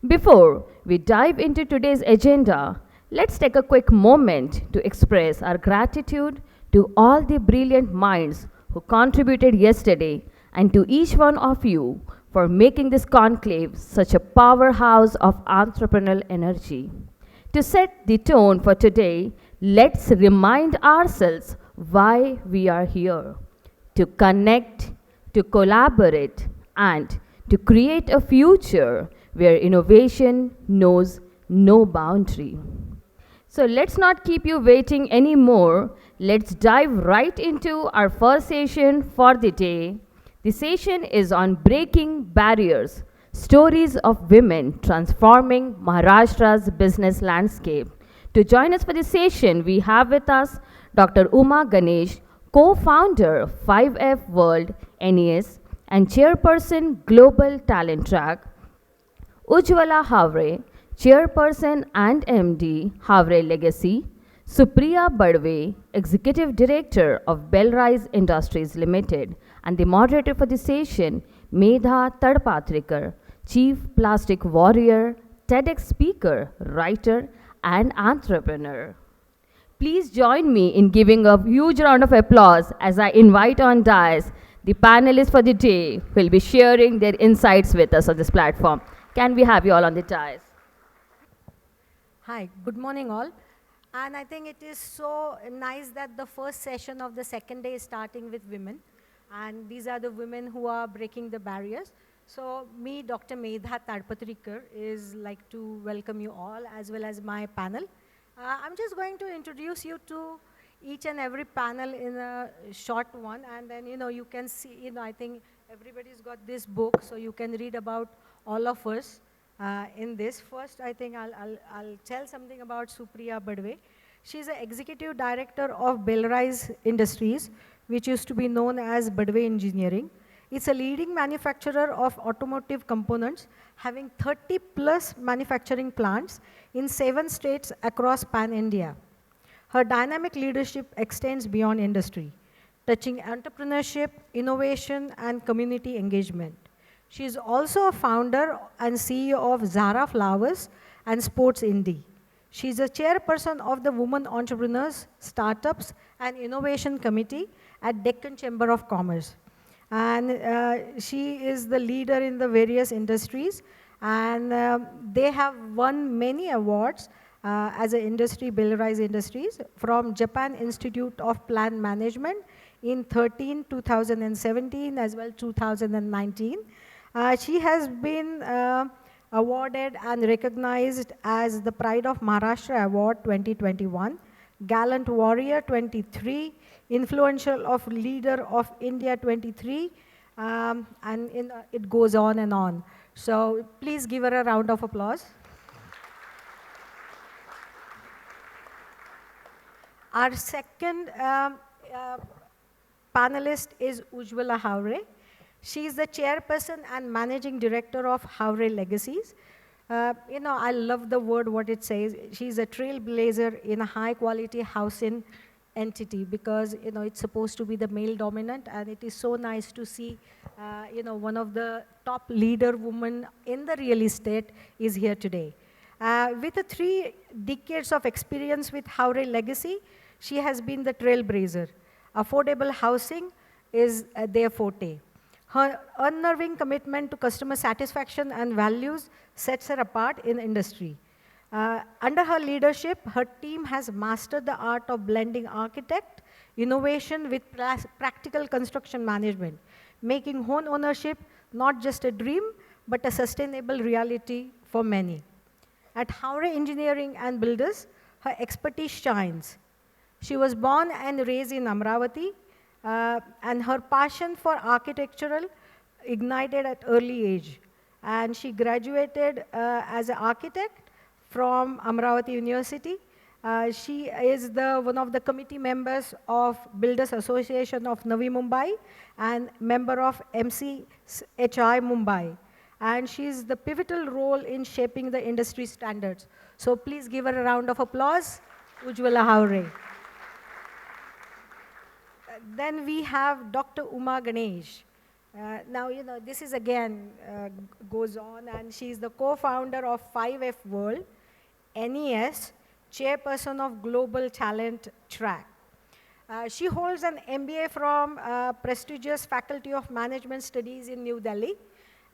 Before we dive into today's agenda, let's take a quick moment to express our gratitude to all the brilliant minds who contributed yesterday and to each one of you for making this conclave such a powerhouse of entrepreneurial energy. To set the tone for today, let's remind ourselves why we are here: to connect, to collaborate, and to create a future where innovation knows no boundary. So let's not keep you waiting anymore. Let's dive right into our first session for the day. The session is on breaking barriers, stories of women transforming Maharashtra's business landscape. To join us for the session, we have with us Dr. Uma Ganesh, co-founder 5F World NES and chairperson Global Talent Track; Ujjwala Havre, chairperson and MD Havre Legacy; Supriya Badve, executive director of Bellrise Industries Limited; and the moderator for the session, Medha Tadpatrikar, chief plastic warrior, TEDx speaker, writer, and entrepreneur. Please join me in giving a huge round of applause as I invite on dais the panelists for the day who will be sharing their insights with us on this platform. Can we have you all on the dais? Hi, good morning all. And I think it is so nice that the first session of the second day is starting with women. And these are the women who are breaking the barriers. So me, Dr. Medha Tadpatrikar, is like to welcome you all as well as my panel. I'm just going to introduce you to each and every panel in a short one. And then, you can see, I think everybody's got this book, so you can read about all of us. In this. First, I think I'll tell something about Supriya Badve. She's the executive director of Bellrise Industries, which used to be known as Badve Engineering. It's a leading manufacturer of automotive components, having 30 plus manufacturing plants in 7 states across pan-India. Her dynamic leadership extends beyond industry, touching entrepreneurship, innovation, and community engagement. She is also a founder and CEO of Zara Flowers and Sports Indie. She is a chairperson of the Women Entrepreneurs, Startups and Innovation Committee at Deccan Chamber of Commerce. And she is the leader in the various industries, and they have won many awards as an industry, Bellrise Industries, from Japan Institute of Plant Management in 2017, as well 2019. She has been awarded and recognized as the Pride of Maharashtra Award 2021, Gallant Warrior 23, Influential of Leader of India 23, and it goes on and on. So please give her a round of applause. Our second panelist is Ujjwala Havre. She is the chairperson and managing director of Havre Legacies. I love the word, what it says. She's a trailblazer in a high-quality housing entity because, it's supposed to be the male dominant, and it is so nice to see, one of the top leader women in the real estate is here today. With 3 decades of experience with Havre Legacy, she has been the trailblazer. Affordable housing is their forte. Her unnerving commitment to customer satisfaction and values sets her apart in industry. Under her leadership, her team has mastered the art of blending architect, innovation with practical construction management, making home ownership not just a dream, but a sustainable reality for many. At Havre Engineering and Builders, her expertise shines. She was born and raised in Amravati, and her passion for architectural ignited at early age. And she graduated as an architect from Amravati University. She is one of the committee members of Builders Association of Navi Mumbai and member of MCHI Mumbai. And she's the pivotal role in shaping the industry standards. So please give her a round of applause, Ujjwala Havre. Then we have Dr. Uma Ganesh. Now, this is again goes on, and she's the co-founder of 5F World, NES, chairperson of Global Talent Track. She holds an MBA from prestigious Faculty of Management Studies in New Delhi,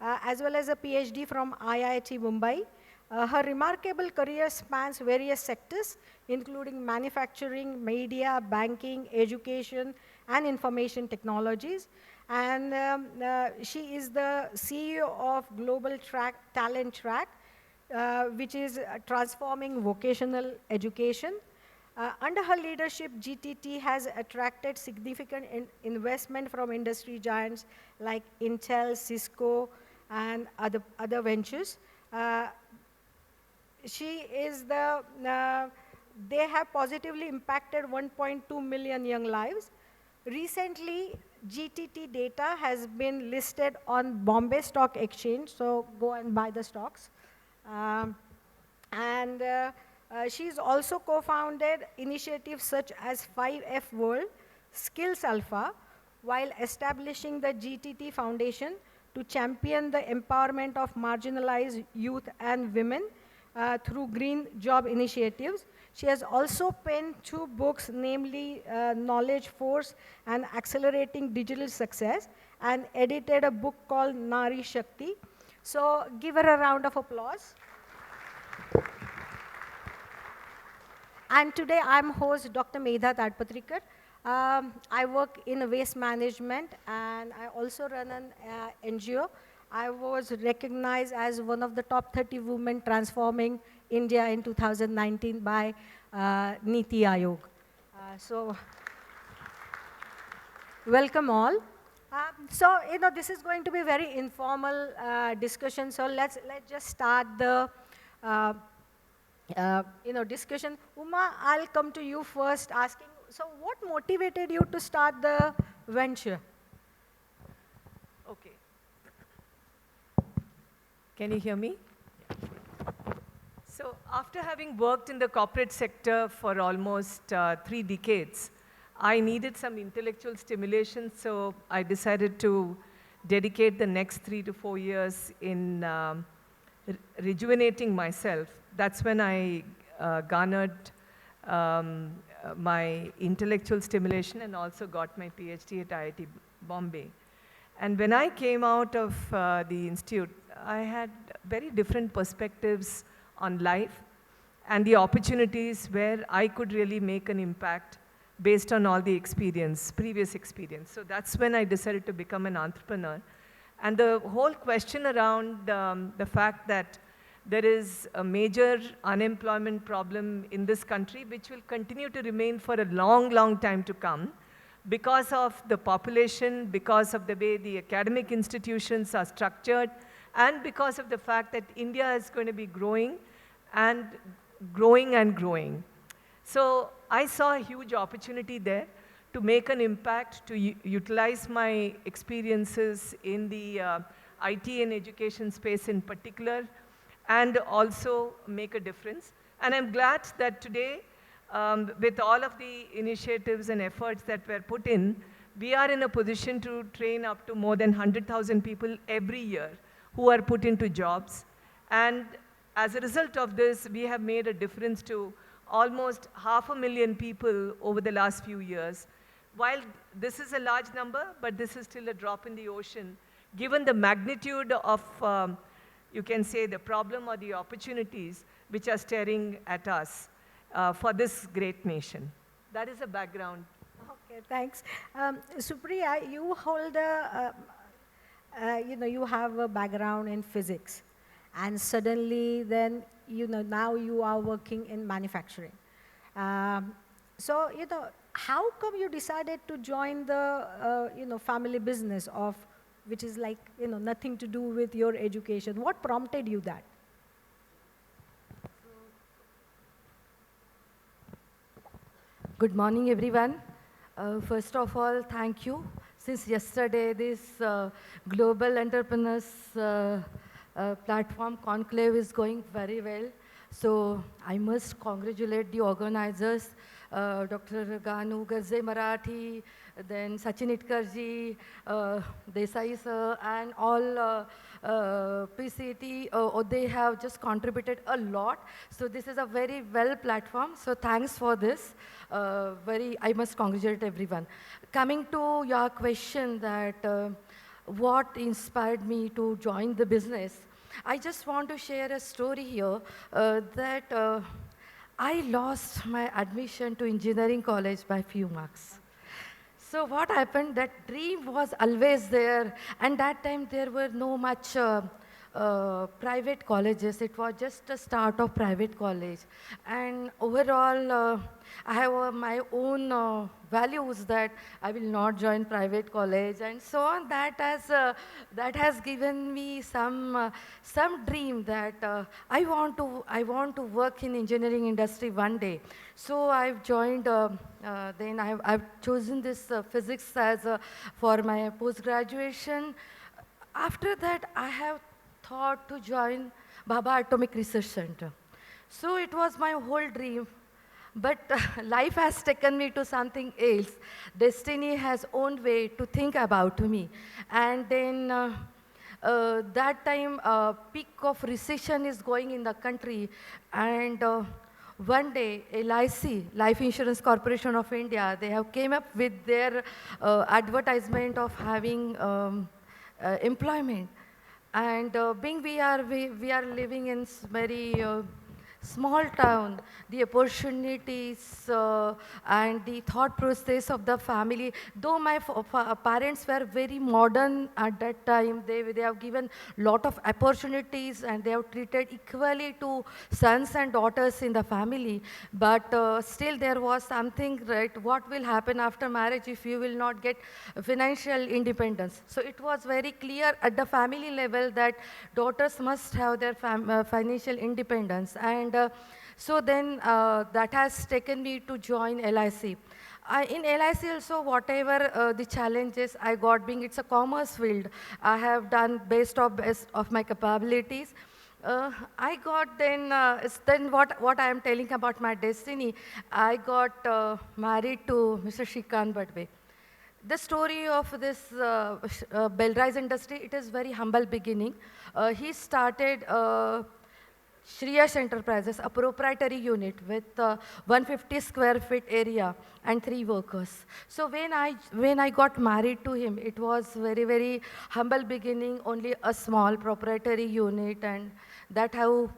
as well as a PhD from IIT Mumbai. Her remarkable career spans various sectors, including manufacturing, media, banking, education, and information technologies. And she is the CEO of Global Talent Track, which is transforming vocational education. Under her leadership, GTT has attracted significant investment from industry giants like Intel, Cisco, and other ventures. They have positively impacted 1.2 million young lives. Recently, GTT data has been listed on Bombay Stock Exchange, so go and buy the stocks. She's also co-founded initiatives such as 5F World, Skills Alpha, while establishing the GTT Foundation to champion the empowerment of marginalized youth and women through green job initiatives. She has also penned 2 books, namely Knowledge Force and Accelerating Digital Success, and edited a book called Nari Shakti. So give her a round of applause. And today I'm host Dr. Medha Tadpatrikar. I work in waste management, and I also run an NGO. I was recognized as one of the top 30 women transforming India in 2019 by Niti Aayog. So welcome all. This is going to be a very informal discussion. So let's just start the discussion. Uma, I'll come to you first asking, so what motivated you to start the venture? Okay. Can you hear me? So after having worked in the corporate sector for almost 3 decades, I needed some intellectual stimulation, so I decided to dedicate the next 3 to 4 years in rejuvenating myself. That's when I garnered my intellectual stimulation and also got my PhD at IIT Bombay. And when I came out of the institute, I had very different perspectives on life and the opportunities where I could really make an impact based on all the previous experience. So that's when I decided to become an entrepreneur. And the whole question around the fact that there is a major unemployment problem in this country, which will continue to remain for a long, long time to come, because of the population, because of the way the academic institutions are structured, and because of the fact that India is going to be growing and growing and growing. So I saw a huge opportunity there to make an impact, to utilize my experiences in the IT and education space in particular, and also make a difference. And I'm glad that today, with all of the initiatives and efforts that were put in, we are in a position to train up to more than 100,000 people every year who are put into jobs. And as a result of this, we have made a difference to almost 500,000 people over the last few years. While this is a large number, but this is still a drop in the ocean, given the magnitude of, you can say, the problem or the opportunities which are staring at us for this great nation. That is the background. Okay, thanks. Supriya, you hold you have a background in physics, and suddenly then, now you are working in manufacturing. So, how come you decided to join the, family business of, which is like, nothing to do with your education? What prompted you that? Good morning, everyone. First of all, thank you. Since yesterday, this Global Entrepreneurs Platform Conclave is going very well. So I must congratulate the organizers Dr. Ganu Garze Marathi, then Sachin Itkarji, Desai sir, and all PCT, they have just contributed a lot. So this is a very well platform. So thanks for this. I must congratulate everyone. Coming to your question that what inspired me to join the business, I just want to share a story here that I lost my admission to engineering college by few marks. So what happened, that dream was always there, and that time there were no much private colleges. It was just a start of private college. And overall, I have my own values that I will not join private college and so on. That has given me some dream that I want to work in engineering industry one day. So I've joined, then I've chosen this physics as for my post-graduation. After that, I have thought to join Bhabha Atomic Research Center. So it was my whole dream. But life has taken me to something else. Destiny has own way to think about me. And then that time, peak of recession is going in the country. And one day, LIC, Life Insurance Corporation of India, they have came up with their advertisement of having employment. And being we are living in very small town, the opportunities and the thought process of the family, though my parents were very modern at that time, they have given lot of opportunities and they have treated equally to sons and daughters in the family, but still there was something, right, what will happen after marriage if you will not get financial independence. So it was very clear at the family level that daughters must have their financial independence. And so then that has taken me to join LIC. In LIC also, whatever the challenges I got, being it's a commerce field, I have done best of my capabilities. I got then what I am telling about my destiny, I got married to Mr. Shrikant Badve. The story of this Bellrise industry, it is very humble beginning. He started Shriyas Enterprises, a proprietary unit with 150 square feet area and 3 workers. So when I got married to him, it was very humble beginning, only a small proprietary unit, and that how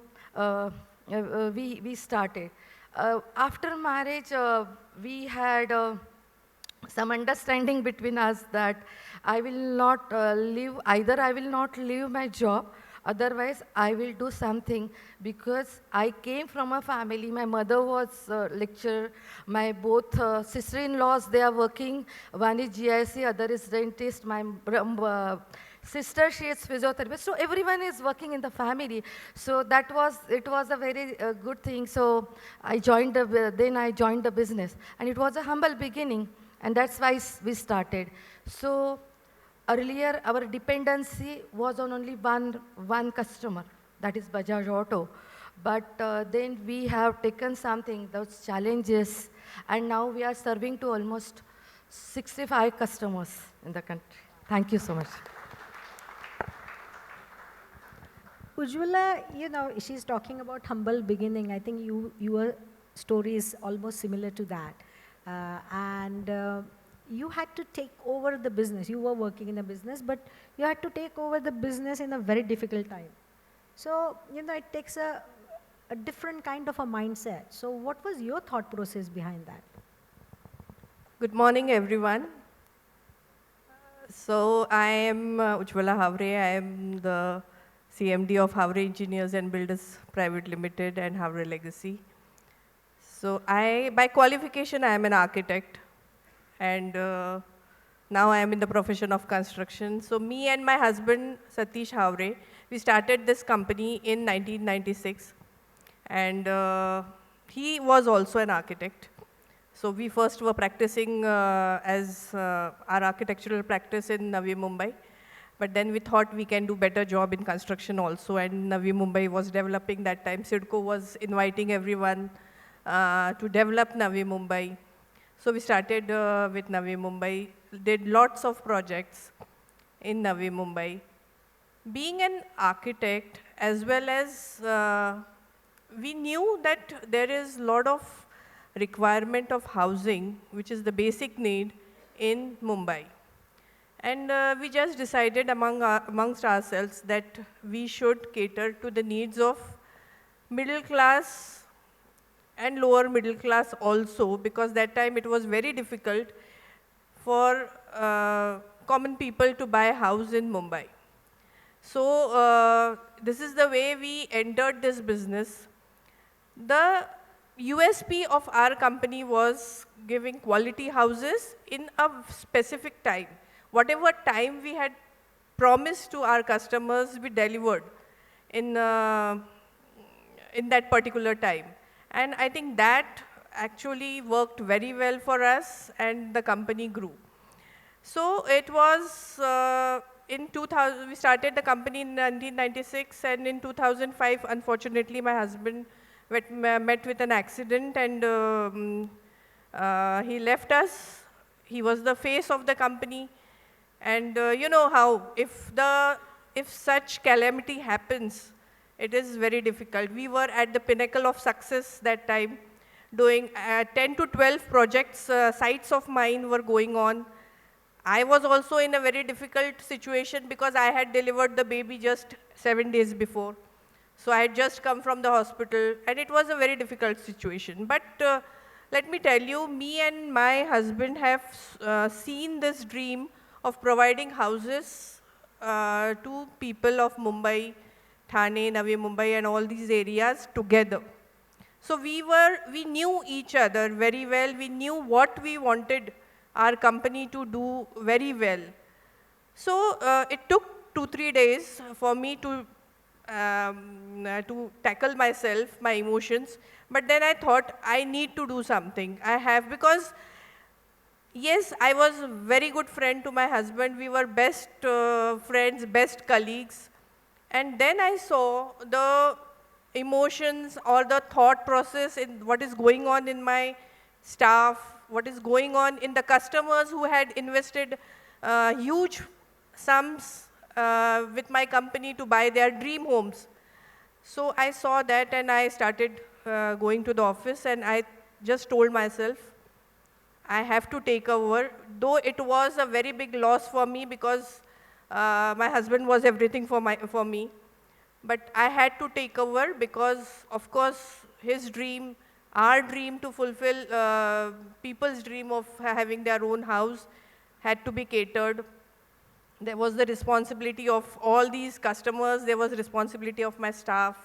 we started. After marriage, we had some understanding between us that I will not either I will not leave my job, otherwise I will do something, because I came from a family, my mother was a lecturer, my both sister-in-laws, they are working, one is GEC, other is dentist, my sister, she is physiotherapist, so everyone is working in the family. So it was a very good thing. So then I joined the business, and it was a humble beginning, and that's why we started. So earlier, our dependency was on only one customer, that is Bajaj Auto. But then we have taken something, those challenges, and now we are serving to almost 65 customers in the country. Thank you so much. Ujjwala, you know, she's talking about humble beginning. I think your story is almost similar to that. You had to take over the business. You were working in a business, but you had to take over the business in a very difficult time. So, you know, it takes a different kind of a mindset. So what was your thought process behind that? Good morning, everyone. So I am Ujjwala Havre. I am the CMD of Havre Engineers and Builders Private Limited and Havre Legacy. So by qualification, I am an architect. And now I am in the profession of construction. So me and my husband, Satish Havre, we started this company in 1996. And he was also an architect. So we first were practicing as our architectural practice in Navi Mumbai. But then we thought we can do better job in construction also. And Navi Mumbai was developing that time. CIDCO was inviting everyone to develop Navi Mumbai. So we started with Navi Mumbai, did lots of projects in Navi Mumbai. Being an architect, as well as we knew that there is a lot of requirement of housing, which is the basic need in Mumbai. And we just decided amongst ourselves that we should cater to the needs of middle class and lower middle class also, because that time it was very difficult for common people to buy a house in Mumbai. So this is the way we entered this business. The USP of our company was giving quality houses in a specific time. Whatever time we had promised to our customers, we delivered in that particular time. And I think that actually worked very well for us, and the company grew. So it was in 2000, we started the company in 1996, and in 2005, unfortunately, my husband met with an accident, and he left us. He was the face of the company. And you know how, if such calamity happens, it is very difficult. We were at the pinnacle of success that time, doing 10 to 12 projects, sites of mine were going on. I was also in a very difficult situation because I had delivered the baby just 7 days before. So I had just come from the hospital, and it was a very difficult situation. But let me tell you, me and my husband have seen this dream of providing houses to people of Mumbai, Thane, Navi Mumbai, and all these areas together. So we knew each other very well. We knew what we wanted our company to do very well. So it took 2-3 days for me to tackle myself, my emotions. But then I thought I need to do something. Because yes, I was a very good friend to my husband. We were best friends, best colleagues. And then I saw the emotions or the thought process in what is going on in my staff, what is going on in the customers who had invested huge sums with my company to buy their dream homes. So I saw that, and I started going to the office, and I just told myself, I have to take over, though it was a very big loss for me because my husband was everything for me. But I had to take over because, of course, his dream, our dream to fulfill people's dream of having their own house had to be catered. There was the responsibility of all these customers. There was responsibility of my staff.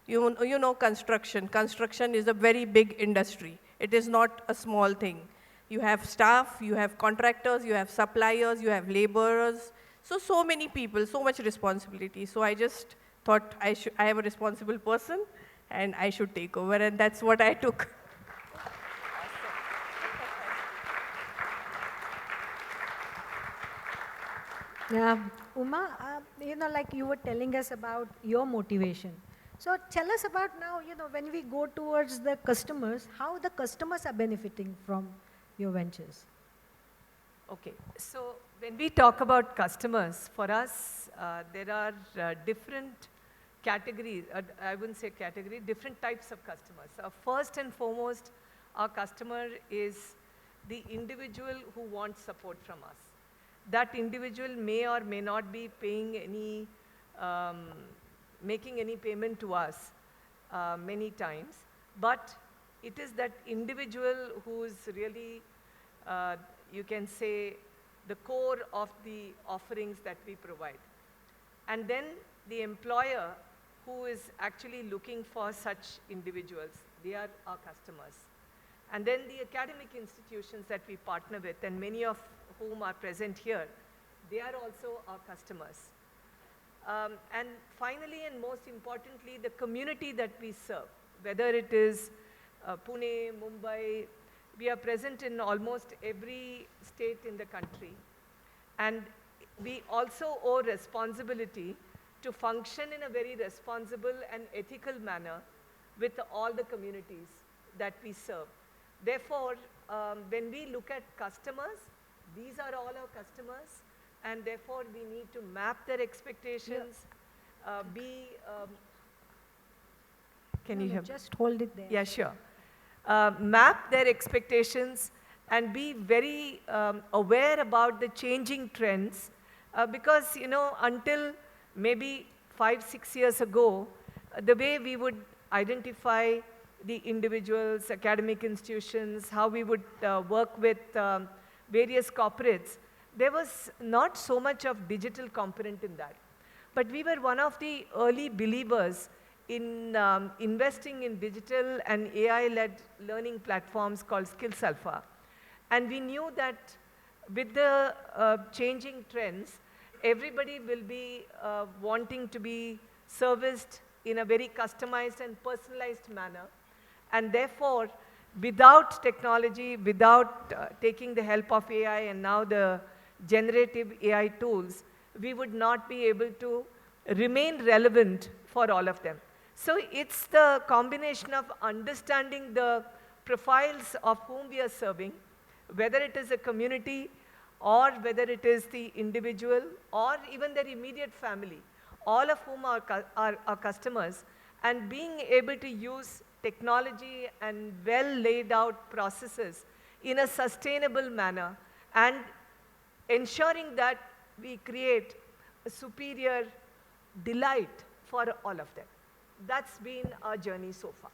You know, construction. Construction is a very big industry. It is not a small thing. You have staff, you have contractors, you have suppliers, you have laborers. So many people, so much responsibility. So I just thought I am a responsible person, and I should take over, and that's what I took. Yeah, Uma, you know, like you were telling us about your motivation. So tell us about now, you know, when we go towards the customers, how the customers are benefiting from your ventures. Okay, so when we talk about customers, for us, there are different categories, I wouldn't say category, different types of customers. First and foremost, our customer is the individual who wants support from us. That individual may or may not be paying any, making any payment to us many times, but it is that individual who's really, you can say, the core of the offerings that we provide. And then the employer who is actually looking for such individuals, they are our customers. And then the academic institutions that we partner with, and many of whom are present here, they are also our customers. And finally, and most importantly, the community that we serve, whether it is Pune, Mumbai, we are present in almost every state in the country. And we also owe responsibility to function in a very responsible and ethical manner with all the communities that we serve. Therefore, when we look at customers, these are all our customers, and therefore we need to map their expectations, can you hear me? Just hold it there. Yeah, sure. Map their expectations and be very aware about the changing trends, because, you know, until maybe 5-6 years ago, the way we would identify the individuals, academic institutions, how we would work with various corporates, there was not so much of digital component in that. But we were one of the early believers in investing in digital and AI-led learning platforms called Skills Alpha. And we knew that with the changing trends, everybody will be wanting to be serviced in a very customized and personalized manner. And therefore, without technology, without taking the help of AI and now the generative AI tools, we would not be able to remain relevant for all of them. So it's the combination of understanding the profiles of whom we are serving, whether it is a community or whether it is the individual or even their immediate family, all of whom are our customers, and being able to use technology and well laid out processes in a sustainable manner and ensuring that we create a superior delight for all of them. That's been our journey so far.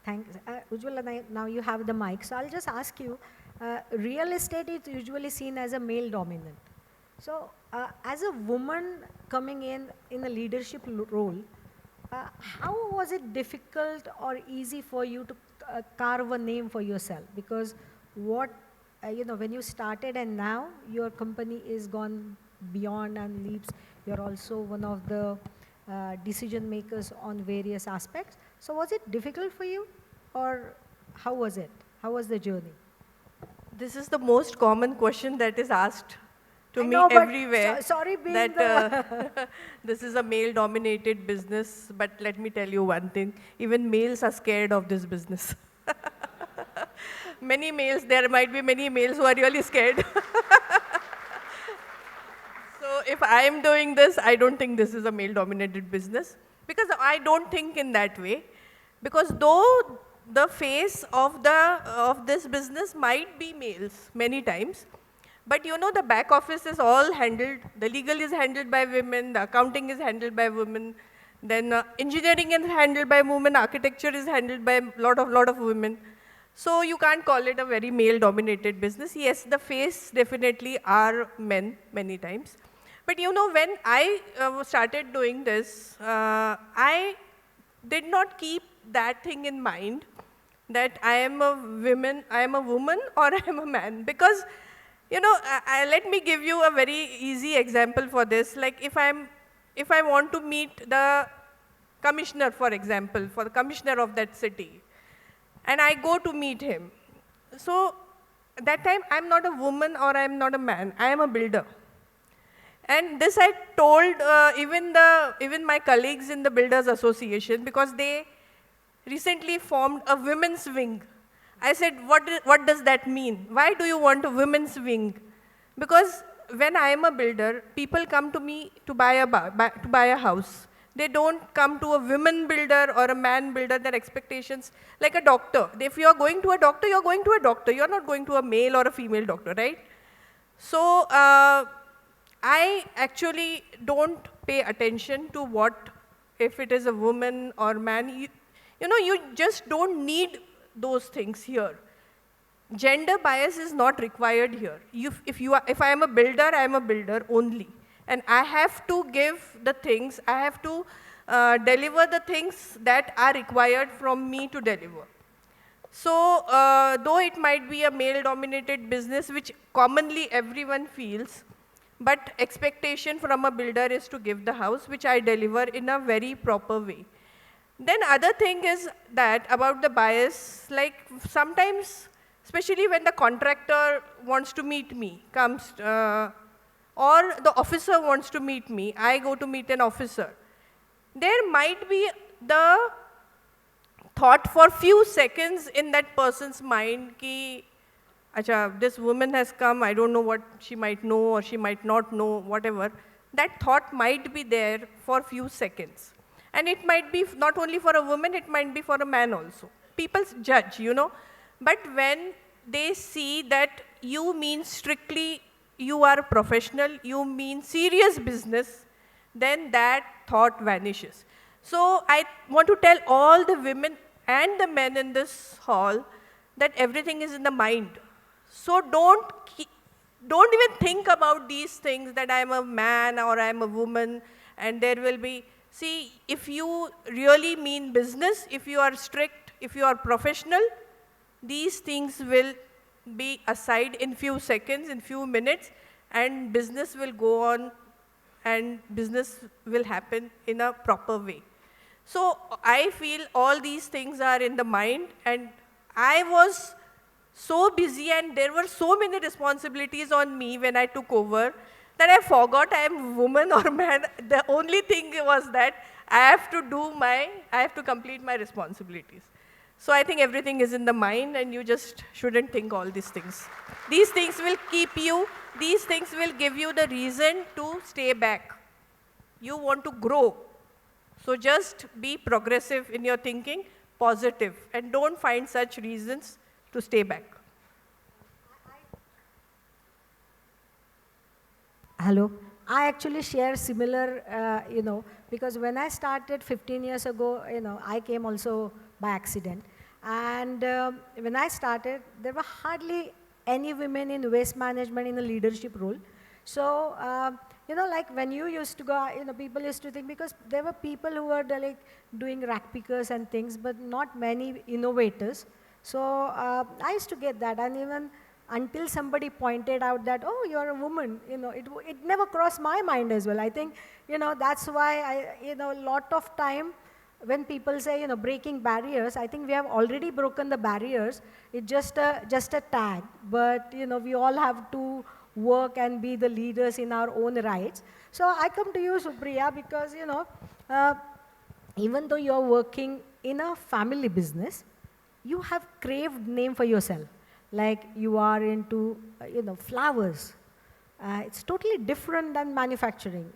Thanks. Ujjwala, now you have the mic. So I'll just ask you, real estate is usually seen as a male dominant. So as a woman coming in a leadership role, how was it difficult or easy for you to carve a name for yourself? Because what, when you started and now your company is gone beyond and leaps, you're also one of the decision makers on various aspects. So was it difficult for you, or how was it? How was the journey? This is the most common question that is asked to me know, but everywhere. sorry being that this is a male-dominated business, but let me tell you one thing, even males are scared of this business. Many males, there might be many males who are really scared. So if I am doing this, I don't think this is a male-dominated business, because I don't think in that way. Because though the face of this business might be males many times, but you know the back office is all handled, the legal is handled by women, the accounting is handled by women, then engineering is handled by women, architecture is handled by a lot of women. So you can't call it a very male-dominated business. Yes, the face definitely are men many times. But you know, when I started doing this, I did not keep that thing in mind that I am a woman or I am a man. Because, you know, let me give you a very easy example for this. Like if I want to meet the commissioner, for example, for the commissioner of that city, and I go to meet him. So that time I'm not a woman or I'm not a man, I am a builder. And this I told even my colleagues in the Builders Association, because they recently formed a women's wing. I said, what does that mean? Why do you want a women's wing? Because when I am a builder, people come to me to buy a house. They don't come to a women builder or a man builder, their expectations, like a doctor. If you are going to a doctor, you're going to a doctor. You're not going to a male or a female doctor, right? So I actually don't pay attention to what, if it is a woman or man. You know, you just don't need those things here. Gender bias is not required here. If I am a builder, I am a builder only. And I have to give the things, I have to deliver the things that are required from me to deliver. So, though it might be a male-dominated business, which commonly everyone feels, but expectation from a builder is to give the house, which I deliver in a very proper way. Then other thing is that about the bias, like sometimes, especially when the contractor wants to meet me, comes, or the officer wants to meet me, I go to meet an officer. There might be the thought for few seconds in that person's mind ki, acha, this woman has come, I don't know what she might know or she might not know, whatever. That thought might be there for few seconds. And it might be not only for a woman, it might be for a man also. People judge, you know. But when they see that you mean strictly, you are a professional, you mean serious business, then that thought vanishes. So I want to tell all the women and the men in this hall that everything is in the mind. So don't even think about these things that I'm a man or I'm a woman and there will be, see, if you really mean business, if you are strict, if you are professional, these things will be aside in few seconds, in few minutes, and business will go on and business will happen in a proper way. So I feel all these things are in the mind, and I was so busy and there were so many responsibilities on me when I took over that I forgot I am woman or man. The only thing was that I have to complete my responsibilities. So I think everything is in the mind and you just shouldn't think all these things. These things will keep you, these things will give you the reason to stay back. You want to grow. So just be progressive in your thinking, positive, and don't find such reasons to stay back. Hello. I actually share similar, because when I started 15 years ago, I came also by accident. And when I started, there were hardly any women in waste management in a leadership role. So, like when you used to go, people used to think, because there were people who were like doing rack pickers and things, but not many innovators. So I used to get that, and even until somebody pointed out that, oh, you're a woman, it never crossed my mind as well. I think, that's why a lot of time when people say, breaking barriers, I think we have already broken the barriers. It's just a tag, but, we all have to work and be the leaders in our own rights. So I come to you, Supriya, because, even though you're working in a family business, you have craved name for yourself. Like you are into, flowers. It's totally different than manufacturing,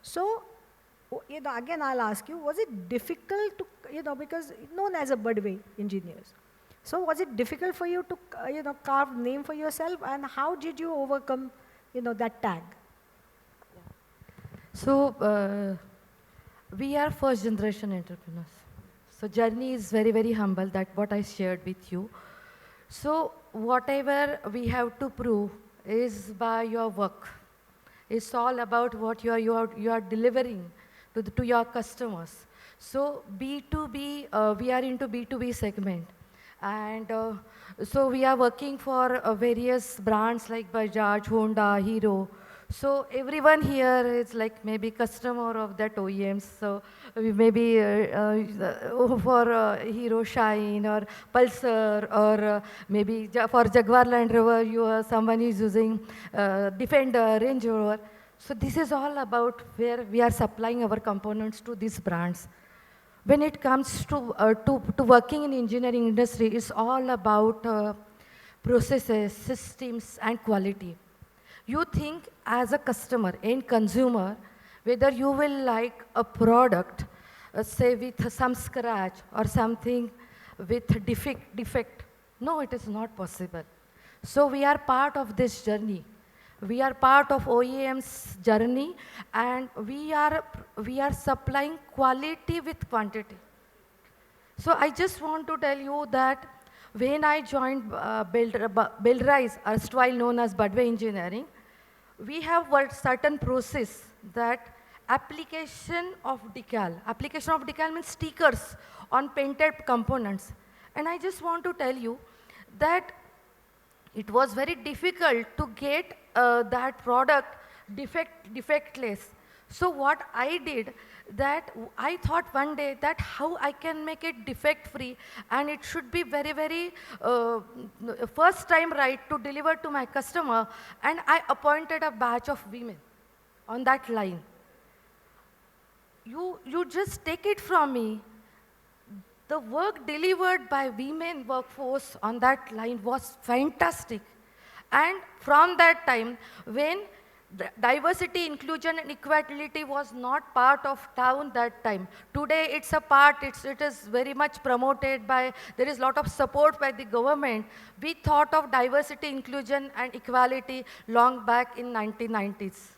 So, again, I'll ask you, was it difficult to, because known as a birdway engineers. So was it difficult for you to, carve name for yourself, and how did you overcome, that tag? So we are first generation entrepreneurs. So journey is very, very humble, that what I shared with you. So whatever we have to prove is by your work. It's all about what you are delivering to your customers. So B2B, we are into B2B segment. And so we are working for various brands like Bajaj, Honda, Hero. So everyone here is like maybe customer of that OEMs. So we maybe for Hero Shine or Pulsar, or maybe for Jaguar Land Rover, someone is using Defender, Range Rover. So this is all about where we are supplying our components to these brands. When it comes to working in engineering industry, it's all about processes, systems, and quality. You think as a customer and consumer, whether you will like a product, say with some scratch or something with defect. No, it is not possible. So we are part of this journey. We are part of OEM's journey, and we are supplying quality with quantity. So I just want to tell you that when I joined Buildrise, erstwhile known as Budway Engineering, we have a certain process that application of decal means stickers on painted components. And I just want to tell you that it was very difficult to get that product defectless. So what I did, that I thought one day that how I can make it defect free, and it should be very, very first time right to deliver to my customer, and I appointed a batch of women on that line. You just take it from me. the work delivered by women workforce on that line was fantastic. And from that time, when diversity, inclusion, and equality was not part of town that time. Today, it's a part, it is very much promoted by, there is a lot of support by the government. We thought of diversity, inclusion, and equality long back in 1990s.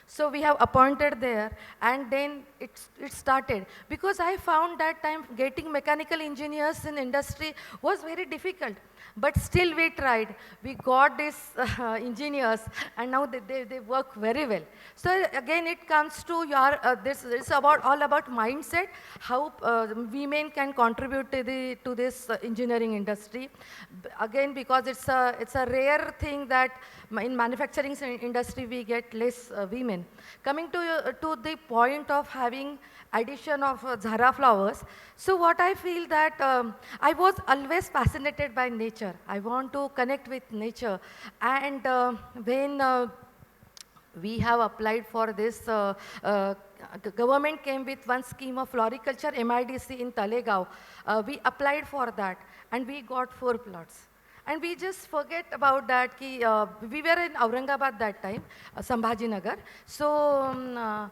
So we have appointed there, and then it started. Because I found that time getting mechanical engineers in industry was very difficult. But still we tried. We got these engineers, and now they work very well. So again, it comes to your, this is all about mindset, how women can contribute to this engineering industry. Again, because it's a rare thing that in manufacturing industry we get less women. Coming to the point of having addition of Zara flowers, so what I feel that I was always fascinated by nature. I want to connect with nature, and when we have applied for this, government came with one scheme of floriculture, MIDC in Talegaon. We applied for that, and we got 4 plots. And we just forget about that. We were in Aurangabad that time, Sambhajinagar. So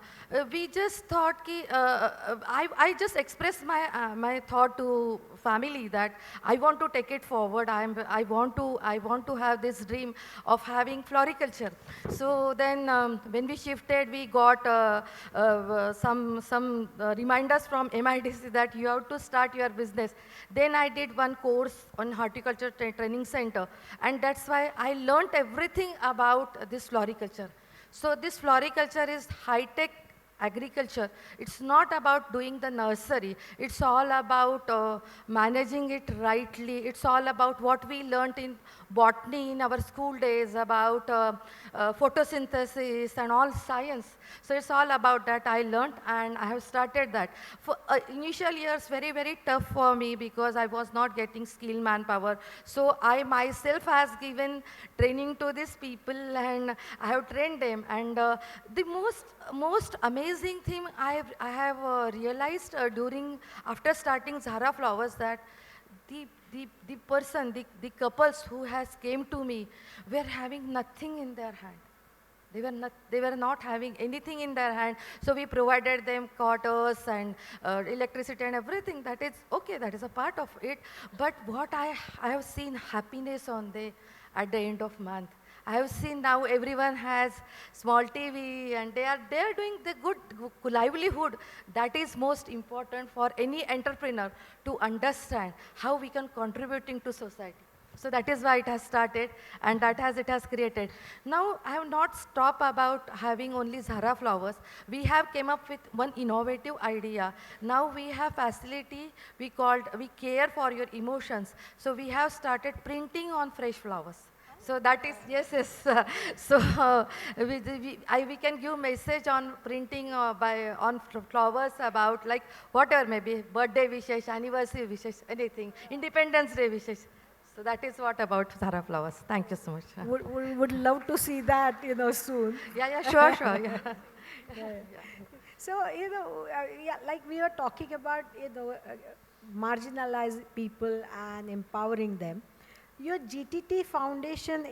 we just thought, I just expressed my thought to family that I want to take it forward. I want to have this dream of having floriculture. So then when we shifted, we got some reminders from MIDC that you have to start your business. Then I did one course on horticulture training center, and that's why I learned everything about this floriculture. So this floriculture is high-tech agriculture. It's not about doing the nursery. It's all about managing it rightly. It's all about what we learned in botany in our school days about photosynthesis and all science. So it's all about that I learned, and I have started that. For initial years, very, very tough for me because I was not getting skilled manpower. So I myself has given training to these people, and I have trained them. And the most amazing thing I have realized after starting Zara Flowers that the couples who has came to me were having nothing in their hand. They were not having anything in their hand. So we provided them quarters and electricity and everything. That is okay. That is a part of it. But what I have seen happiness at the end of month. I have seen now everyone has small TV, and they are doing the good livelihood. That is most important for any entrepreneur to understand how we can contributing to society. So that is why it has started, and it has created. Now I have not stopped about having only Zara flowers. We have came up with one innovative idea. Now we have facility we care for your emotions. So we have started printing on fresh flowers. So that is, yes. So we can give message on printing on flowers about like whatever, maybe birthday wishes, anniversary wishes, anything, Independence Day wishes. So that is what about Zara Flowers. Thank you so much. Would love to see that, soon. Yeah, sure. Yeah. Yeah. So, like we were talking about, marginalized people and empowering them. Your GTT Foundation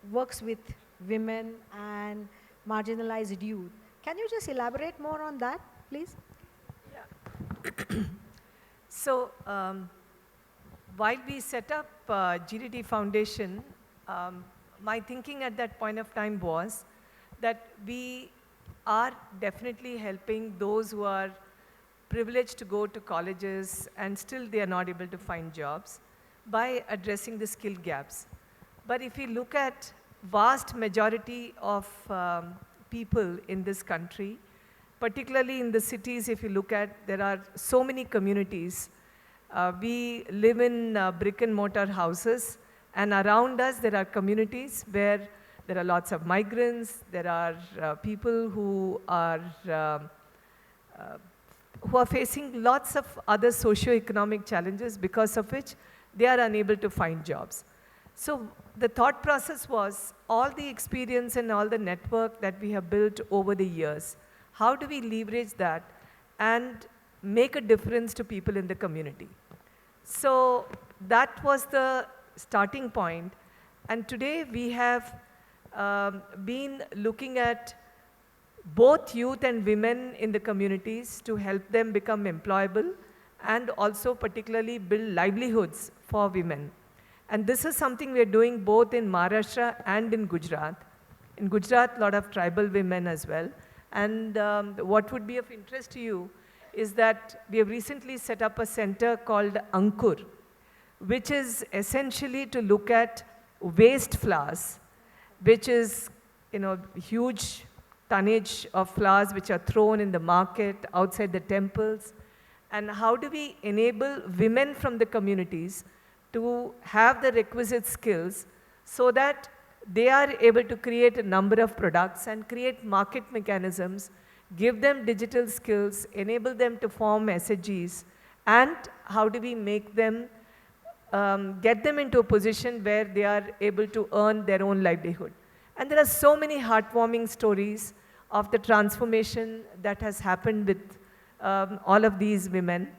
works with women and marginalized youth. Can you just elaborate more on that, please? Yeah. So, while we set up GTT Foundation, my thinking at that point of time was that we are definitely helping those who are privileged to go to colleges and still they are not able to find jobs by addressing the skill gaps. But if we look at vast majority of people in this country, particularly in the cities, if you look at, there are so many communities. We live in brick and mortar houses, and around us there are communities where there are lots of migrants, there are people who are facing lots of other socio-economic challenges because of which they are unable to find jobs. So the thought process was all the experience and all the network that we have built over the years, how do we leverage that and make a difference to people in the community? So that was the starting point. And today we have been looking at both youth and women in the communities to help them become employable and also particularly build livelihoods for women. And this is something we're doing both in Maharashtra and in Gujarat. In Gujarat, a lot of tribal women as well. And what would be of interest to you is that we have recently set up a center called Ankur, which is essentially to look at waste flowers, which is, huge tonnage of flowers which are thrown in the market, outside the temples. And how do we enable women from the communities to have the requisite skills so that they are able to create a number of products and create market mechanisms, give them digital skills, enable them to form SHGs, and how do we make them, get them into a position where they are able to earn their own livelihood. And there are so many heartwarming stories of the transformation that has happened with all of these women.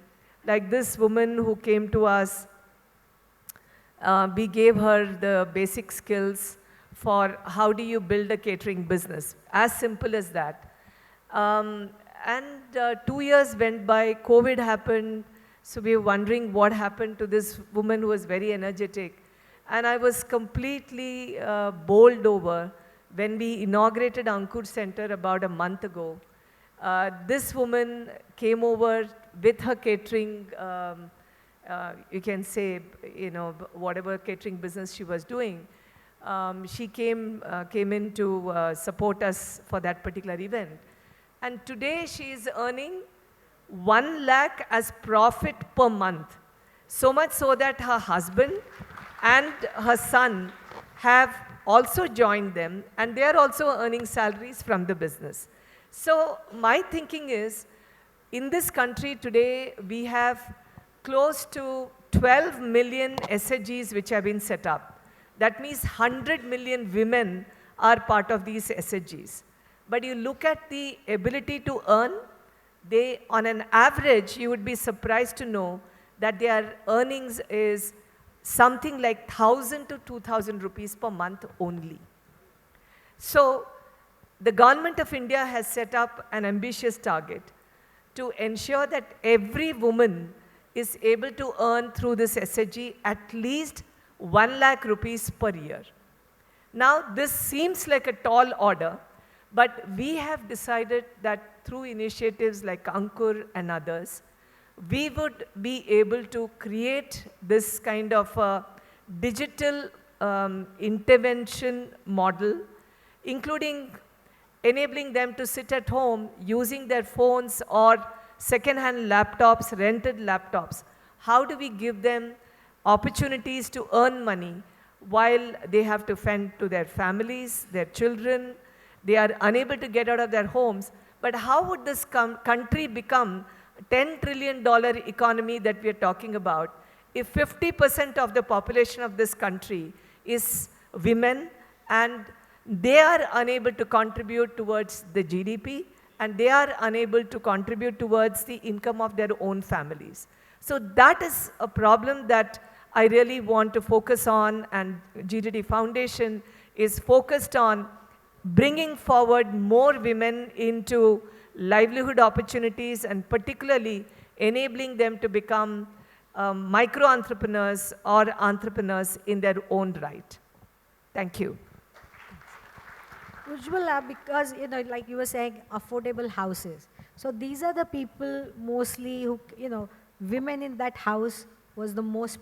Like this woman who came to us, we gave her the basic skills for how do you build a catering business, as simple as that. And 2 years went by, COVID happened, so we were wondering what happened to this woman who was very energetic. And I was completely bowled over when we inaugurated Ankur Center about a month ago. This woman came over with her catering, you can say, whatever catering business she was doing. She came in to support us for that particular event. And today she is earning 1 lakh as profit per month. So much so that her husband and her son have also joined them, and they are also earning salaries from the business. So my thinking is, in this country today, we have close to 12 million SHGs which have been set up. That means 100 million women are part of these SHGs. But you look at the ability to earn, they, on an average, you would be surprised to know that their earnings is something like 1,000 to 2,000 rupees per month only. So the government of India has set up an ambitious target to ensure that every woman is able to earn through this SHG at least 1 lakh rupees per year. Now, this seems like a tall order, but we have decided that through initiatives like Ankur and others, we would be able to create this kind of a digital intervention model, including enabling them to sit at home using their phones or second-hand laptops, rented laptops. How do we give them opportunities to earn money while they have to fend to their families, their children, they are unable to get out of their homes? But how would this country become $10 trillion economy that we are talking about if 50% of the population of this country is women and they are unable to contribute towards the GDP and they are unable to contribute towards the income of their own families? So that is a problem that I really want to focus on, and GDD Foundation is focused on bringing forward more women into livelihood opportunities and particularly enabling them to become micro-entrepreneurs or entrepreneurs in their own right. Thank you. Ujjwala, because, like you were saying, affordable houses. So these are the people mostly who, women in that house was the most,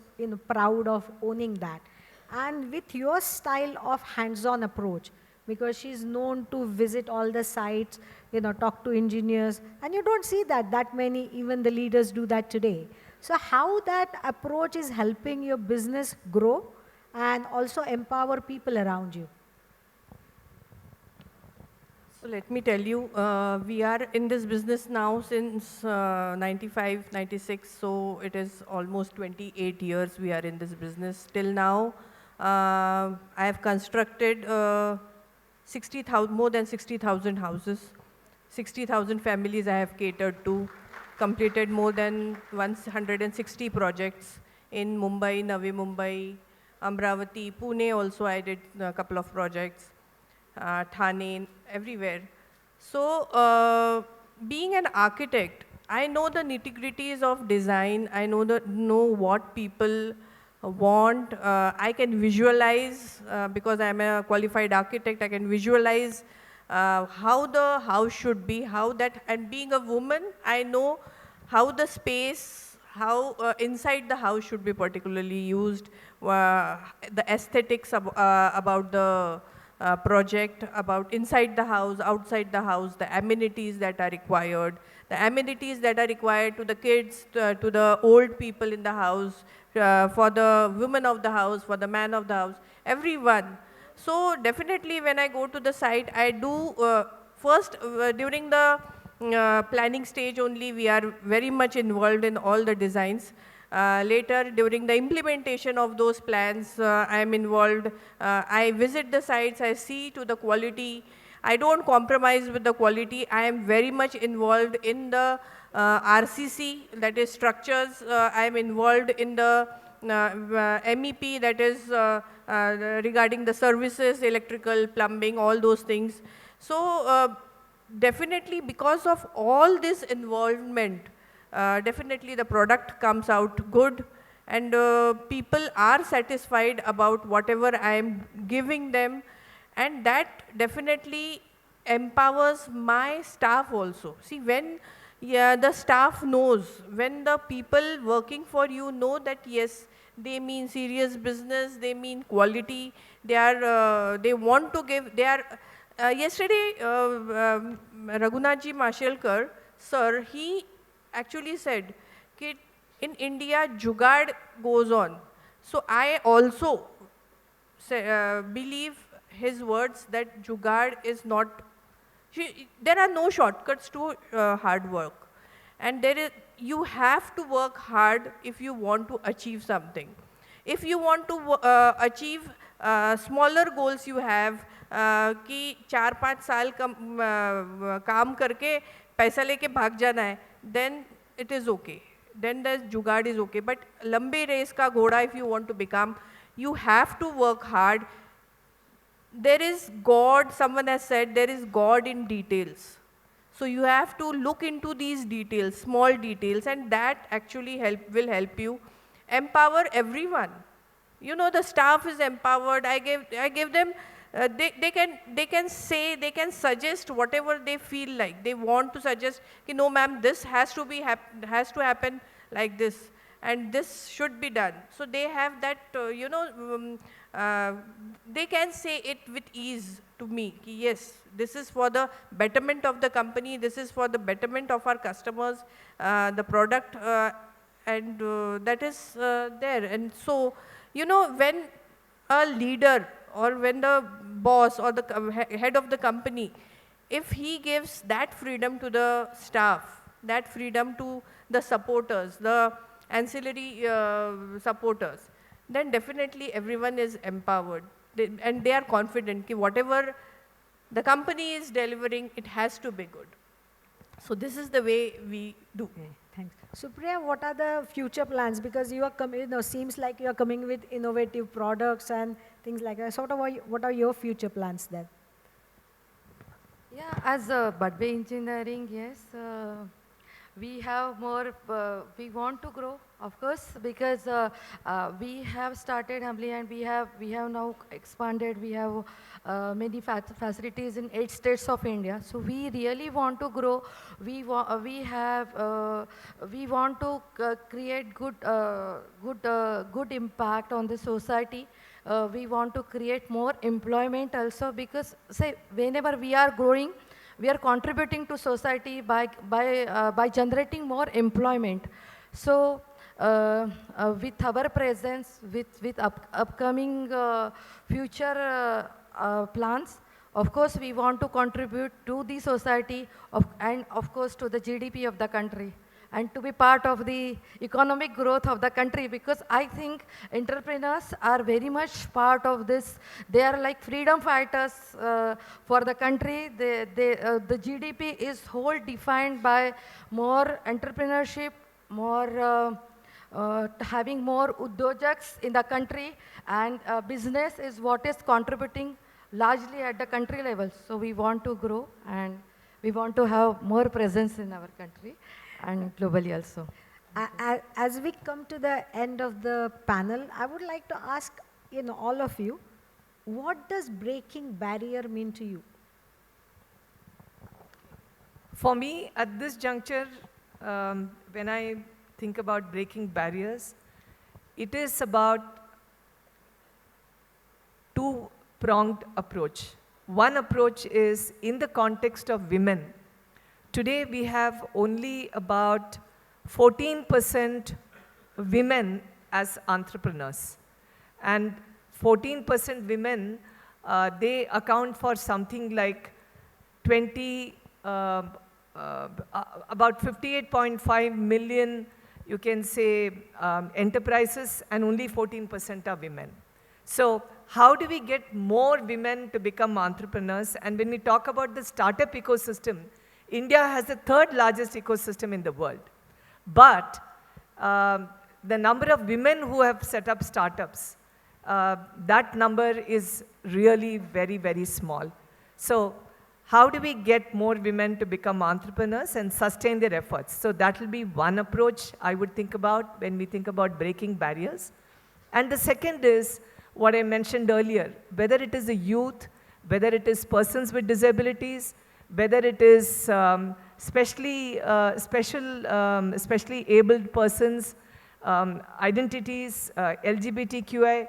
proud of owning that. And with your style of hands-on approach, because she's known to visit all the sites, talk to engineers, and you don't see that many, even the leaders do that today. So how that approach is helping your business grow and also empower people around you? So let me tell you, we are in this business now since 95, 96, so it is almost 28 years we are in this business. Till now, I have constructed more than 60,000 houses, 60,000 families I have catered to, completed more than 160 projects, in Mumbai, Navi Mumbai, Amravati, Pune also I did a couple of projects, Thane, everywhere. So being an architect, I know the nitty-gritties of design. I know what people want. I can visualize, because I'm a qualified architect, I can visualize how the house should be, and being a woman, I know how the space, how inside the house should be particularly used, the aesthetics about the project, about inside the house, outside the house, the amenities that are required, to the kids, to the old people in the house, for the women of the house, for the man of the house, everyone. So definitely when I go to the site, I do, first during the planning stage only, we are very much involved in all the designs. Later, during the implementation of those plans, I am involved. I visit the sites, I see to the quality. I don't compromise with the quality. I am very much involved in the RCC, that is structures. I am involved in the MEP, that is regarding the services, electrical, plumbing, all those things. So definitely because of all this involvement, definitely the product comes out good, and people are satisfied about whatever I am giving them, and that definitely empowers my staff also. See, when the staff knows, when the people working for you know that yes, they mean serious business, they mean quality, they want to give, yesterday, Raghunathji Mashelkar, sir, he actually said, "Ki in India, Jugaad goes on." So I also believe his words that Jugaad is not, there are no shortcuts to hard work. And you have to work hard if you want to achieve something. If you want to achieve smaller goals you have, कि 4-5 साल काम करके पैसा लेके भाग जाना है, then it is okay. Then the jugaad is okay. But लंबे रेस का घोड़ा, if you want to become, you have to work hard. There is God, someone has said, there is God in details. So you have to look into these details, small details, and that actually will help you empower everyone. You know, the staff is empowered. I give them, they can say, they can suggest whatever they feel like. They want to suggest, no ma'am, this has to happen like this, and this should be done. So they have that, they can say it with ease to me, ki yes, this is for the betterment of the company, this is for the betterment of our customers, the product, and that is there. And so, when a leader, or when the boss or the head of the company, if he gives that freedom to the staff, that freedom to the supporters, the ancillary supporters, then definitely everyone is empowered. And they are confident that whatever the company is delivering, it has to be good. So this is the way we do. Okay, thanks. Supriya, what are the future plans? Because you are seems like you are coming with innovative products and things like that. Sort of, what are your future plans then? Yeah, as Budway Engineering, yes, we have more, we want to grow, of course, because we have started humbly, and we have now expanded. We have many facilities in 8 states of India. So we really want to grow. We want to create good impact on the society. We want to create more employment also, because say whenever we are growing, we are contributing to society by generating more employment. So with our presence, with upcoming future plans, of course we want to contribute to the society and of course to the GDP of the country, and to be part of the economic growth of the country, because I think entrepreneurs are very much part of this. They are like freedom fighters for the country. The GDP is whole defined by more entrepreneurship, more having more udyojaks in the country, and business is what is contributing largely at the country level. So we want to grow, and we want to have more presence in our country and globally also. As we come to the end of the panel, I would like to ask all of you, what does breaking barrier mean to you? For me, at this juncture, when I think about breaking barriers, it is about two-pronged approach. One approach is in the context of women. Today, we have only about 14% women as entrepreneurs. And 14% women, they account for something like about 58.5 million, you can say, enterprises, and only 14% are women. So how do we get more women to become entrepreneurs? And when we talk about the startup ecosystem, India has the third largest ecosystem in the world. But the number of women who have set up startups, that number is really very, very small. So how do we get more women to become entrepreneurs and sustain their efforts? So that will be one approach I would think about when we think about breaking barriers. And the second is what I mentioned earlier, whether it is the youth, whether it is persons with disabilities, whether it is especially abled persons, identities, LGBTQI,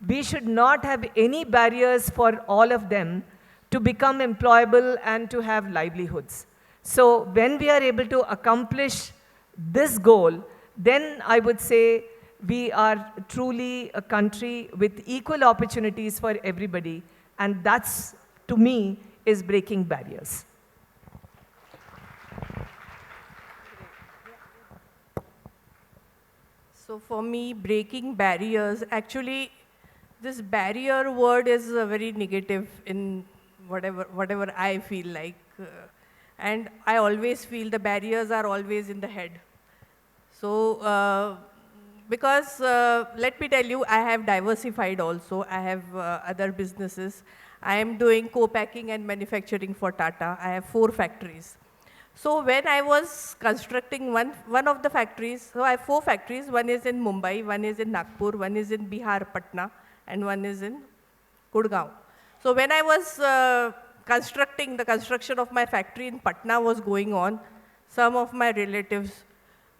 we should not have any barriers for all of them to become employable and to have livelihoods. So when we are able to accomplish this goal, then I would say we are truly a country with equal opportunities for everybody, and that's, to me, is breaking barriers. So for me, breaking barriers, actually, this barrier word is very negative in whatever I feel like. And I always feel the barriers are always in the head. So, because let me tell you, I have diversified also. I have other businesses. I am doing co-packing and manufacturing for Tata. I have 4 factories. So when I was constructing one of the factories, so I have 4 factories. One is in Mumbai, one is in Nagpur, one is in Bihar, Patna, and one is in Gurgaon. So when I was the construction of my factory in Patna was going on, some of my relatives,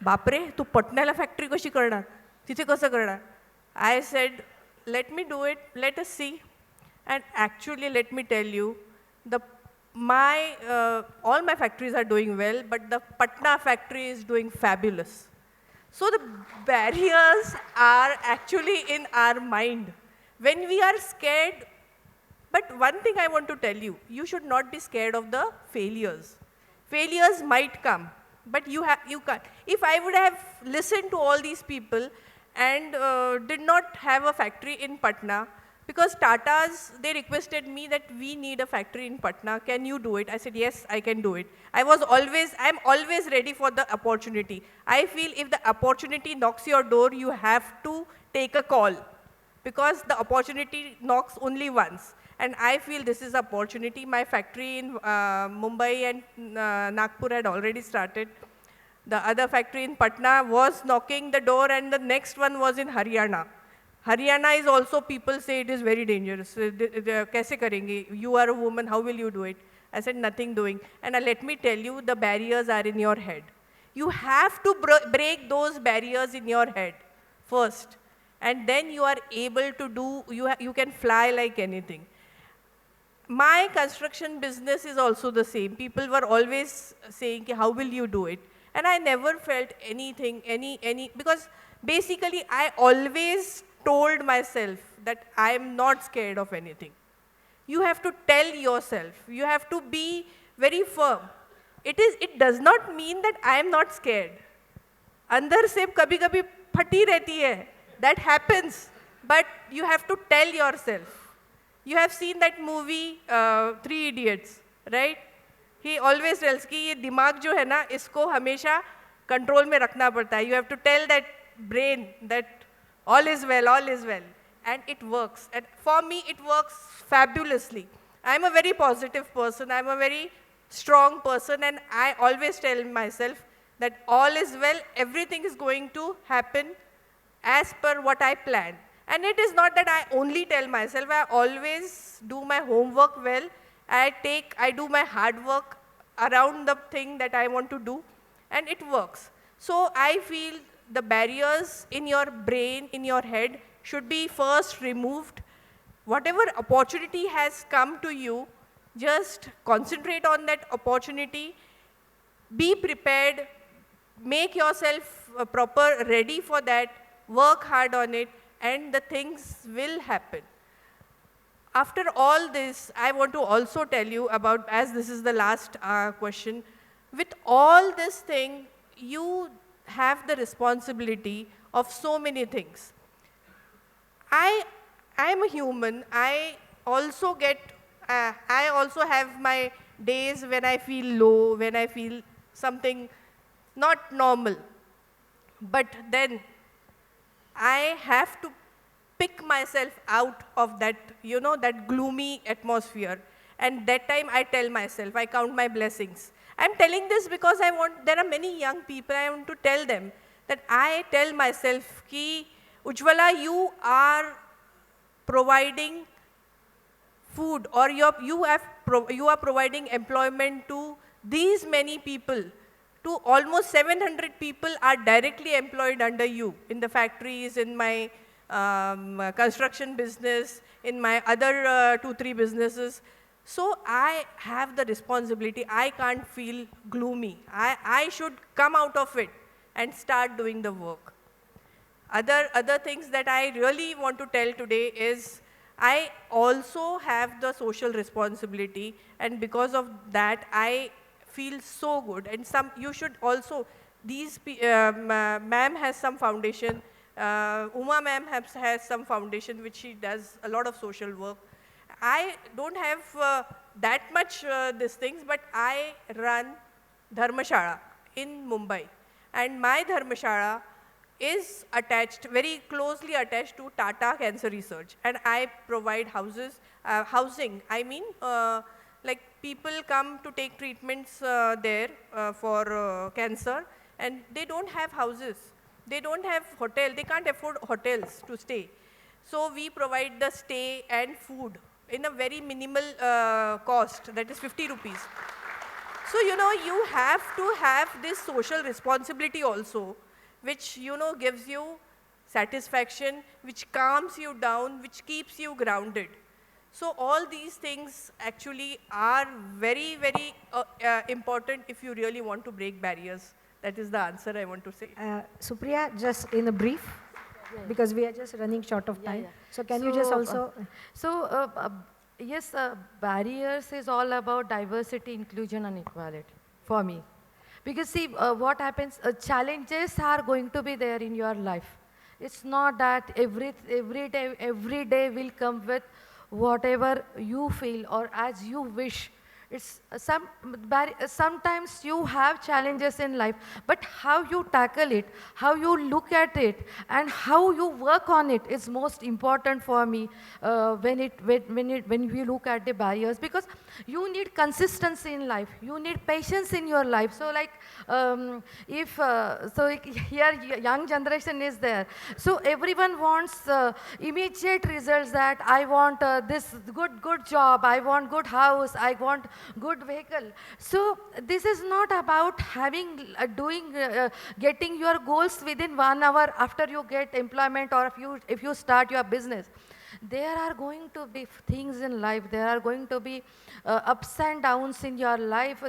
"Bapre, tu Patna factory kashi karnar? Tithe kasa karnar?" I said, "Let me do it, let us see." And actually, let me tell you, all my factories are doing well, but the Patna factory is doing fabulous. So the barriers are actually in our mind. When we are scared, but one thing I want to tell you, you should not be scared of the failures. Failures might come, but you can't. If I would have listened to all these people and did not have a factory in Patna, because Tata's, they requested me that we need a factory in Patna. Can you do it? I said, yes, I can do it. I'm always ready for the opportunity. I feel if the opportunity knocks your door, you have to take a call, because the opportunity knocks only once. And I feel this is opportunity. My factory in Mumbai and Nagpur had already started. The other factory in Patna was knocking the door, and the next one was in Haryana. Haryana is also, people say it is very dangerous. Kaise karenge? You are a woman, how will you do it? I said, nothing doing. And let me tell you, the barriers are in your head. You have to break those barriers in your head first. And then you are able to do, you can fly like anything. My construction business is also the same. People were always saying, how will you do it? And I never felt anything, because basically I always told myself that I am not scared of anything. You have to tell yourself, you have to be very firm. It does not mean that I am not scared. Andar se kabhi phati rehti hai. That happens, but you have to tell yourself. You have seen that movie, 3 Idiots, right? He always tells कि ये दिमाग जो है ना, इसको हमेशा control में रखना पड़ता है. You have to tell that brain that all is well, all is well. And it works. And for me, it works fabulously. I'm a very positive person. I'm a very strong person. And I always tell myself that all is well, everything is going to happen as per what I planned. And it is not that I only tell myself, I always do my homework well. I do my hard work around the thing that I want to do, and it works. So I feel the barriers in your brain, in your head, should be first removed. Whatever opportunity has come to you, just concentrate on that opportunity, be prepared, make yourself proper ready for that, work hard on it, and the things will happen. After all this, I want to also tell you about, as this is the last question, with all this thing, you have the responsibility of so many things. I am a human. I also have my days when I feel low, when I feel something not normal. But then I have to pick myself out of that, that gloomy atmosphere. And that time I tell myself, I count my blessings. I'm telling this because there are many young people, I want to tell them that I tell myself, ki, Ujjwala, you are providing food, or you are providing employment to these many people. To almost 700 people are directly employed under you in the factories, in my construction business, in my other 2-3 businesses. So I have the responsibility. I can't feel gloomy. I should come out of it and start doing the work. Other things that I really want to tell today is I also have the social responsibility, and because of that, I feel so good. And you should also, ma'am has some foundation, Uma ma'am has some foundation which she does a lot of social work. I don't have that much these things, but I run Dharmashala in Mumbai. And my Dharmashala is very closely attached to Tata Cancer Research. And I provide housing. I mean, like people come to take treatments there for cancer, and they don't have houses. They don't have hotel. They can't afford hotels to stay. So we provide the stay and food in a very minimal cost, that is 50 rupees. So, you have to have this social responsibility also, which, gives you satisfaction, which calms you down, which keeps you grounded. So all these things actually are very, very important if you really want to break barriers. That is the answer I want to say. Supriya, just in a brief, because we are just running short of time. So can you just also... Yes, barriers is all about diversity, inclusion and equality for me. Because see, what happens, challenges are going to be there in your life. It's not that every day will come with whatever you feel or as you wish. It's sometimes you have challenges in life, but how you tackle it, how you look at it, and how you work on it is most important for me when we look at the barriers, because you need consistency in life, you need patience in your life. So like here young generation is there, so everyone wants immediate results, that I want this good job, I want good house, I want good vehicle. So this is not about getting your goals within 1 hour after you get employment, or if you start your business. There are going to be things in life, there are going to be ups and downs in your life.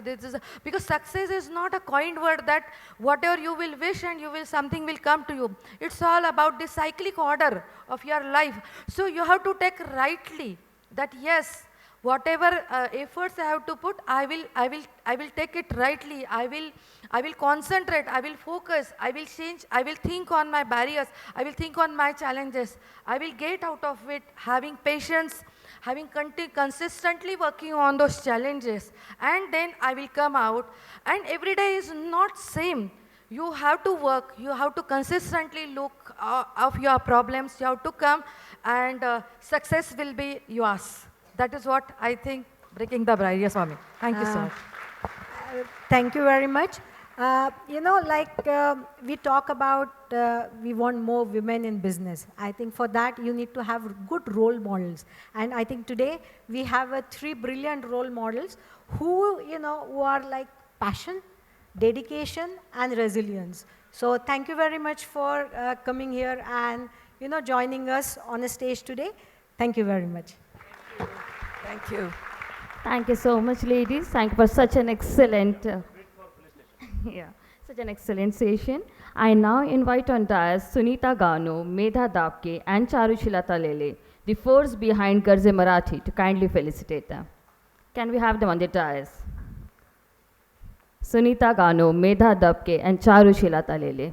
Because success is not a coined word that whatever you will wish and something will come to you. It's all about the cyclic order of your life. So you have to take rightly that yes, whatever efforts I have to put, I will take it rightly. I will concentrate, I will focus, I will change, I will think on my barriers, I will think on my challenges. I will get out of it, having patience, having consistently working on those challenges, and then I will come out. And every day is not same. You have to work, you have to consistently look of your problems, you have to come, and success will be yours. That is what I think, breaking the barriers for me. Thank you so much. Thank you very much. We talk about we want more women in business. I think for that you need to have good role models. And I think today we have three brilliant role models who are like passion, dedication, and resilience. So thank you very much for coming here and joining us on a stage today. Thank you very much. Thank you. Thank you so much, ladies. Thank you for such an excellent, yeah, such an excellent session. I now invite on dais Sunita Gano, Medha Dapke, and Charushila Talele, the force behind Garze Marathi, to kindly felicitate them. Can we have them on the dais? Sunita Gano, Medha Dapke, and Charushila Talele.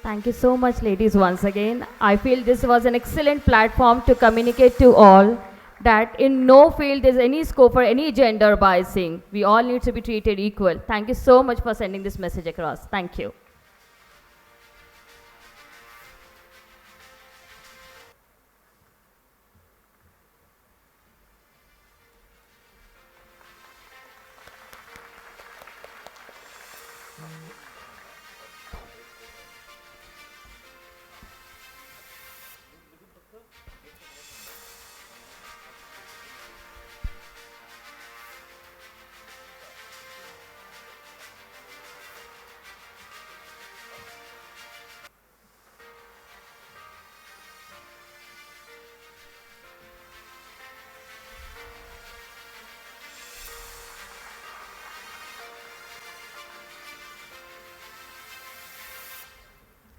Thank you so much, ladies, once again. I feel this was an excellent platform to communicate to all that in no field there's any scope for any gender biasing. We all need to be treated equal. Thank you so much for sending this message across. Thank you.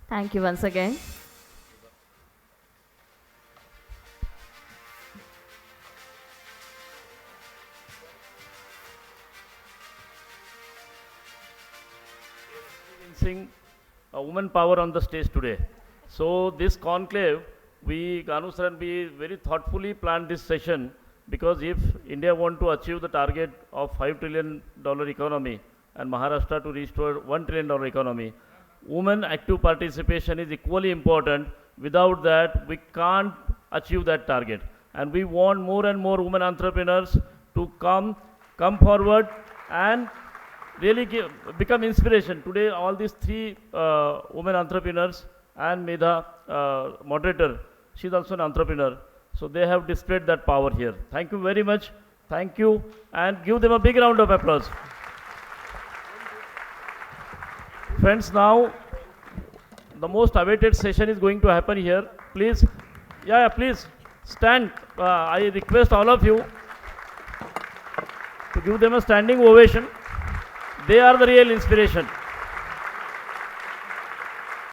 Thank you once again. Experiencing a woman power on the stage today. So this conclave, Ganu sir and we very thoughtfully planned this session, because if India want to achieve the target of $5 trillion economy and Maharashtra to reach to a $1 trillion economy, women active participation is equally important. Without that, we can't achieve that target. And we want more and more women entrepreneurs to come forward and really become inspiration. Today, all these three women entrepreneurs and Medha, moderator, she's also an entrepreneur. So they have displayed that power here. Thank you very much. Thank you. And give them a big round of applause. Friends, now the most awaited session is going to happen here. Please, please stand. I request all of you to give them a standing ovation. They are the real inspiration.